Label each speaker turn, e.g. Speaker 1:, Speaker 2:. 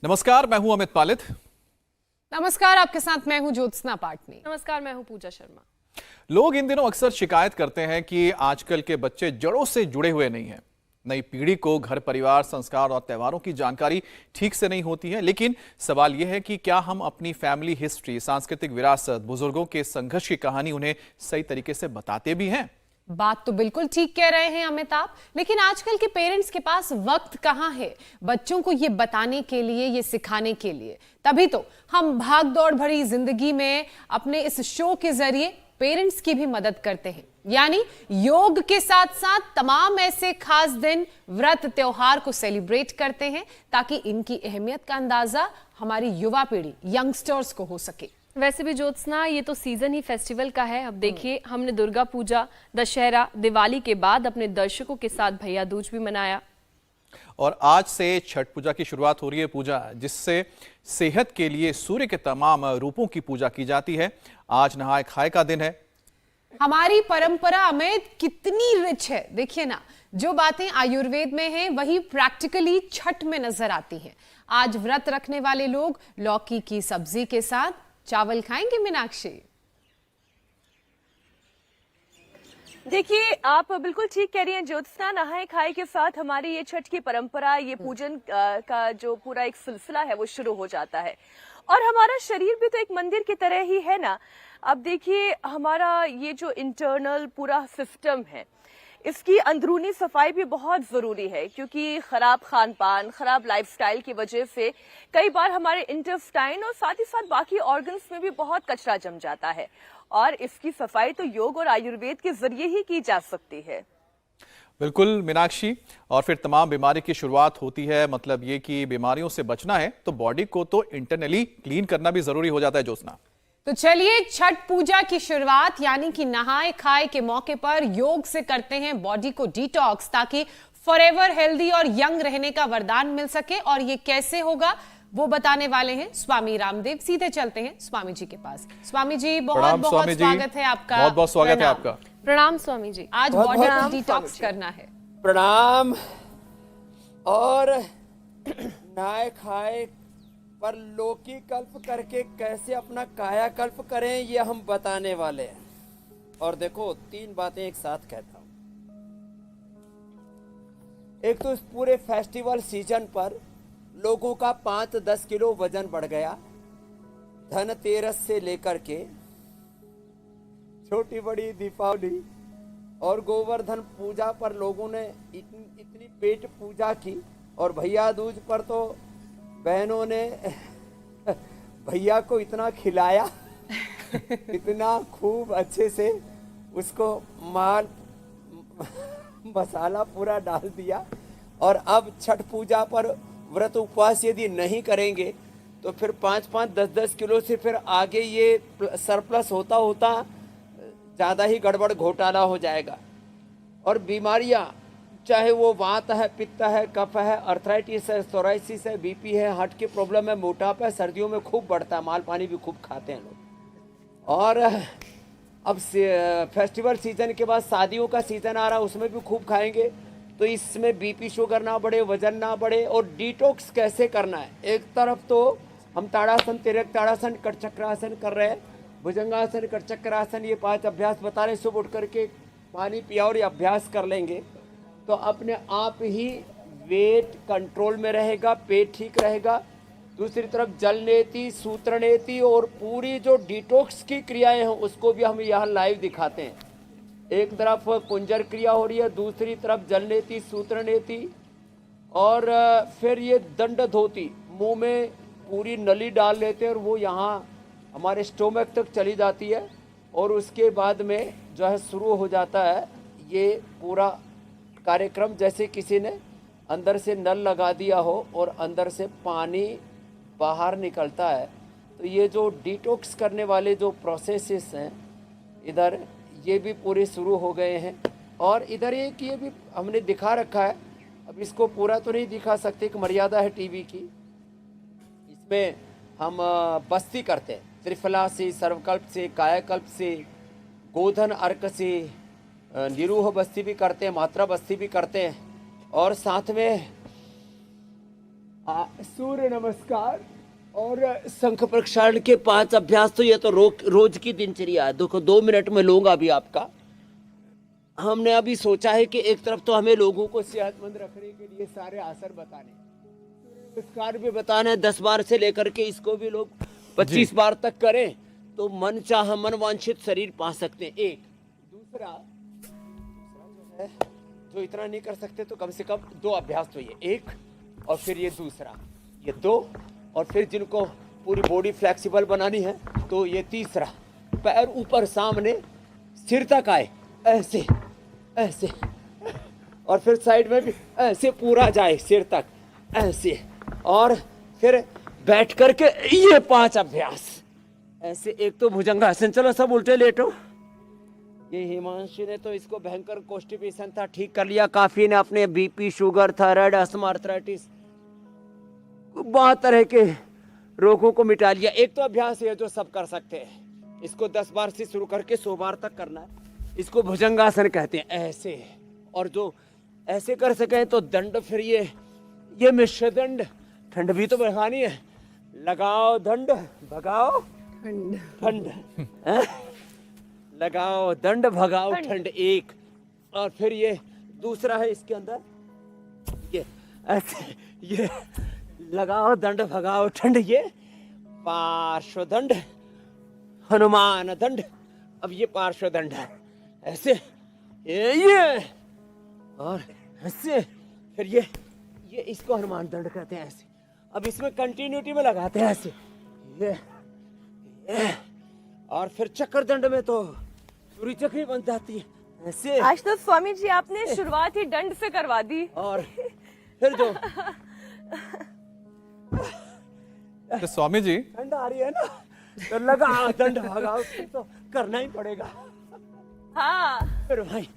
Speaker 1: नमस्कार, मैं हूं अमित पालित।
Speaker 2: नमस्कार, आपके साथ मैं हूं ज्योत्सना पाटनी।
Speaker 3: नमस्कार, मैं हूं पूजा शर्मा।
Speaker 1: लोग इन दिनों अक्सर शिकायत करते हैं कि आजकल के बच्चे जड़ों से जुड़े हुए नहीं हैं। नई पीढ़ी को घर परिवार, संस्कार और त्योहारों की जानकारी ठीक से नहीं होती है। लेकिन सवाल यह है कि क्या हम अपनी फैमिली हिस्ट्री, सांस्कृतिक विरासत, बुजुर्गों के संघर्ष की कहानी उन्हें सही तरीके से बताते भी हैं?
Speaker 2: बात तो बिल्कुल ठीक कह रहे हैं अमित आप, लेकिन आजकल के पेरेंट्स के पास वक्त कहाँ है बच्चों को ये बताने के लिए, ये सिखाने के लिए। तभी तो हम भाग दौड़ भरी जिंदगी में अपने इस शो के जरिए पेरेंट्स की भी मदद करते हैं। यानी योग के साथ साथ तमाम ऐसे खास दिन, व्रत, त्योहार को सेलिब्रेट करते हैं ताकि इनकी अहमियत का अंदाजा हमारी युवा पीढ़ी, यंगस्टर्स को हो सके।
Speaker 3: वैसे भी ज्योत्सना, ये तो सीजन ही फेस्टिवल का है। अब देखिए, हमने दुर्गा पूजा, दशहरा, दिवाली के बाद अपने दर्शकों के साथ भैया दूज भी मनाया
Speaker 1: और आज से छठ पूजा की शुरुआत हो रही है। पूजा जिससे सेहत के लिए सूर्य के तमाम रूपों की पूजा की जाती है। आज नहाय खाए का दिन है।
Speaker 2: हमारी परंपरा अमित कितनी रिच है। देखिए ना, जो बातें आयुर्वेद में हैं वही प्रैक्टिकली छठ में नजर आती हैं। आज व्रत रखने वाले लोग लौकी की सब्जी के साथ चावल खाएंगे। मीनाक्षी,
Speaker 4: देखिए, आप बिल्कुल ठीक कह रही हैं ज्योत्सना। नहाए खाए के साथ हमारी ये छठ की परंपरा, ये पूजन का जो पूरा एक सिलसिला है वो शुरू हो जाता है। और हमारा शरीर भी तो एक मंदिर की तरह ही है ना। अब देखिए, हमारा ये जो इंटरनल पूरा सिस्टम है, इसकी अंदरूनी सफाई भी बहुत जरूरी है, क्योंकि खराब खान पान, खराब लाइफस्टाइल की वजह से कई बार हमारे इंटेस्टाइन और साथ ही साथ बाकी ऑर्गन्स में भी बहुत कचरा जम जाता है। और इसकी सफाई तो योग और आयुर्वेद के जरिए ही की जा सकती है।
Speaker 1: बिल्कुल मीनाक्षी, और फिर तमाम बीमारी की शुरुआत होती है। मतलब ये कि बीमारियों से बचना है तो बॉडी को तो इंटरनली क्लीन करना भी जरूरी हो जाता है। ज्योत्सना,
Speaker 2: तो चलिए छठ पूजा की शुरुआत यानी कि नहाए खाए के मौके पर योग से करते हैं बॉडी को डिटॉक्स, ताकि फॉरएवर हेल्दी और यंग रहने का वरदान मिल सके। और ये कैसे होगा वो बताने वाले हैं स्वामी रामदेव। सीधे चलते हैं स्वामी जी के पास। स्वामी जी, बहुत बहुत स्वागत है आपका।
Speaker 1: बहुत बहुत स्वागत है आपका।
Speaker 3: प्रणाम स्वामी जी।
Speaker 2: आज बॉडी को डिटॉक्स करना है।
Speaker 5: प्रणाम। और नहाए खाए पर लौकी कल्प करके कैसे अपना कायाकल्प करें, ये हम बताने वाले हैं। और देखो, 3 बातें एक साथ कहता हूं। एक तो इस पूरे फेस्टिवल सीजन पर लोगों का 5-10 किलो वजन बढ़ गया। धनतेरस से लेकर के छोटी बड़ी दीपावली और गोवर्धन पूजा पर लोगों ने इतनी पेट पूजा की। और भैया दूज पर तो बहनों ने भैया को इतना खिलाया इतना खूब अच्छे से उसको माल मसाला पूरा डाल दिया। और अब छठ पूजा पर व्रत उपवास यदि नहीं करेंगे तो फिर 5-5, 10-10 किलो से फिर आगे ये सरप्लस होता होता ज़्यादा ही गड़बड़ घोटाला हो जाएगा। और बीमारियां, चाहे वो वात है, पित्त है, कफ है, अर्थराइटिस है, सोराइसिस है, बीपी है, हार्ट की प्रॉब्लम है, मोटापा है, सर्दियों में खूब बढ़ता है। माल पानी भी खूब खाते हैं लोग। और अब फेस्टिवल सीजन के बाद शादियों का सीजन आ रहा है, उसमें भी खूब खाएंगे। तो इसमें बीपी शुगर ना बढ़े, वजन ना बढ़े। और डिटॉक्स कैसे करना है, एक तरफ तो हम ताड़ासन, तिर्यक ताड़ासन, कटचक्रासन कर रहे हैं, भुजंगासन, कटचक्रासन, ये 5 अभ्यास बता रहे हैं। सुबह उठ करके पानी पिया और ये अभ्यास कर लेंगे तो अपने आप ही वेट कंट्रोल में रहेगा, पेट ठीक रहेगा। दूसरी तरफ जल नेति, सूत्र नेति और पूरी जो डिटॉक्स की क्रियाएं हैं उसको भी हम यहाँ लाइव दिखाते हैं। एक तरफ कुंजर क्रिया हो रही है, दूसरी तरफ जल नेति, सूत्र नेति, और फिर ये दंड धोती, मुंह में पूरी नली डाल लेते हैं और वो यहाँ हमारे स्टोमक तक चली जाती है। और उसके बाद में जो है शुरू हो जाता है ये पूरा कार्यक्रम, जैसे किसी ने अंदर से नल लगा दिया हो और अंदर से पानी बाहर निकलता है। तो ये जो डिटॉक्स करने वाले जो प्रोसेसेस हैं इधर, ये भी पूरे शुरू हो गए हैं। और इधर एक ये भी हमने दिखा रखा है, अब इसको पूरा तो नहीं दिखा सकते, एक मर्यादा है टीवी की। इसमें हम बस्ती करते हैं, त्रिफला से, सर्वकल्प से, कायाकल्प से, गोधन अर्क से, निरूह बस्ती भी करते हैं, मात्रा बस्ती भी करते हैं। और साथ में सूर्य नमस्कार और शंख प्रक्षालन के 5 अभ्यास। तो ये तो रोज की दिनचर्या है। देखो 2 मिनट में लूंगा अभी आपका। हमने अभी सोचा है कि एक तरफ तो हमें लोगों को सेहतमंद रखने के लिए सारे आसन बताने, नमस्कार भी बताना है 10 बार से लेकर के इसको भी लोग 25 बार तक करें तो मन चाह मन वांछित शरीर पा सकते हैं। एक दूसरा जो है, जो इतना नहीं कर सकते तो कम से कम 2 अभ्यास तो ये, एक और फिर ये दूसरा, ये 2, और फिर जिनको पूरी बॉडी फ्लेक्सिबल बनानी है तो ये तीसरा। पैर ऊपर सामने, सिर तक आए, ऐसे ऐसे, और फिर साइड में भी ऐसे पूरा जाए सिर तक, ऐसे, और फिर बैठ करके ये 5 अभ्यास ऐसे। एक तो भुजंगासन। चलो सब उल्टे लेटो। ये हिमांशु ने तो इसको भयंकर कॉन्स्टिपेशन था, ठीक कर लिया। काफी ने अपने BP, sugar, thyroid, asthma, arthritis, बहुत तरह के रोगों को मिटा लिया। एक तो अभ्यास है जो सब कर सकते हैं। इसको 10 बार से शुरू करके 100 बार तक करना है। इसको भुजंगासन कहते हैं, ऐसे। और जो ऐसे कर सके तो दंड, फिर ये मिश्र दंड। ठंड भी तो बढ़ानी है। लगाओ दंड, भगाओ ठंड, लगाओ दंड, भगाओ ठंड, एक। और फिर ये दूसरा है इसके अंदर, ये ऐसे, ये लगाओ दंड, भगाओ ठंड, ये पार्श्व दंड, हनुमान दंड। अब ये पार्श्व दंड है, ऐसे, ये और ऐसे, फिर ये इसको हनुमान दंड कहते हैं, ऐसे। अब इसमें कंटिन्यूटी में लगाते हैं, ऐसे, ये और फिर चक्र दंड में तो सूर्य चक्री बन जाती है, ऐसे।
Speaker 4: आज तो स्वामी जी आपने शुरुआत ही दंड से करवा दी।
Speaker 5: और फिर जो
Speaker 1: तो स्वामी जी,
Speaker 5: ठंड आ रही है ना, तो लगा दंड, भगाओ, तो करना ही पड़ेगा।
Speaker 4: हाँ
Speaker 5: फिर भाई